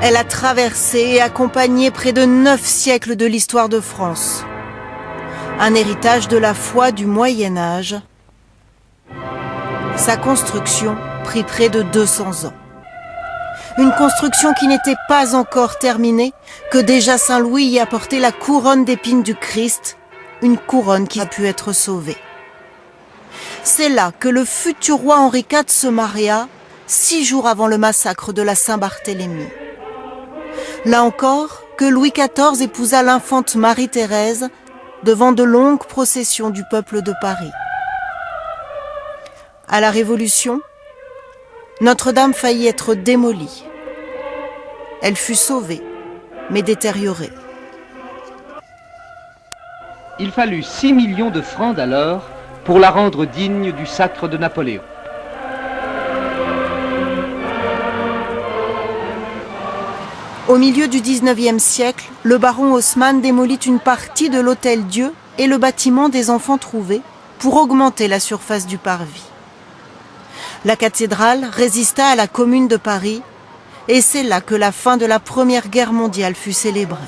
Elle a traversé et accompagné près de 9 siècles de l'histoire de France. Un héritage de la foi du Moyen-Âge. Sa construction prit près de 200 ans. Une construction qui n'était pas encore terminée, que déjà Saint Louis y apportait la couronne d'épines du Christ, une couronne qui a pu être sauvée. C'est là que le futur roi Henri IV se maria, 6 jours avant le massacre de la Saint-Barthélemy. Là encore, que Louis XIV épousa l'infante Marie-Thérèse devant de longues processions du peuple de Paris. À la Révolution, Notre-Dame faillit être démolie. Elle fut sauvée, mais détériorée. Il fallut 6 millions de francs d'alors pour la rendre digne du sacre de Napoléon. Au milieu du XIXe siècle, le baron Haussmann démolit une partie de l'Hôtel-Dieu et le bâtiment des Enfants Trouvés pour augmenter la surface du parvis. La cathédrale résista à la Commune de Paris et c'est là que la fin de la Première Guerre mondiale fut célébrée.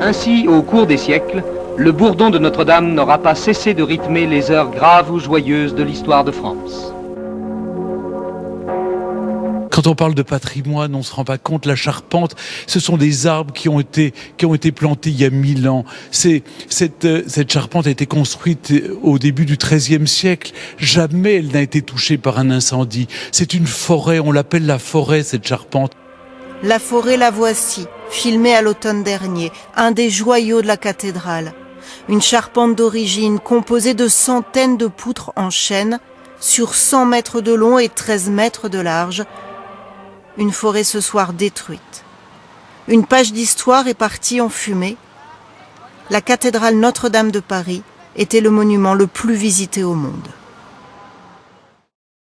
Ainsi, au cours des siècles, le bourdon de Notre-Dame n'aura pas cessé de rythmer les heures graves ou joyeuses de l'histoire de France. Quand on parle de patrimoine, on ne se rend pas compte, la charpente, ce sont des arbres qui ont été plantés il y a 1000 ans. Cette charpente a été construite au début du XIIIe siècle. Jamais elle n'a été touchée par un incendie. C'est une forêt, on l'appelle la forêt, cette charpente. La forêt, la voici, filmée à l'automne dernier, un des joyaux de la cathédrale. Une charpente d'origine composée de centaines de poutres en chêne, sur 100 mètres de long et 13 mètres de large. Une forêt ce soir détruite. Une page d'histoire est partie en fumée. La cathédrale Notre-Dame de Paris était le monument le plus visité au monde.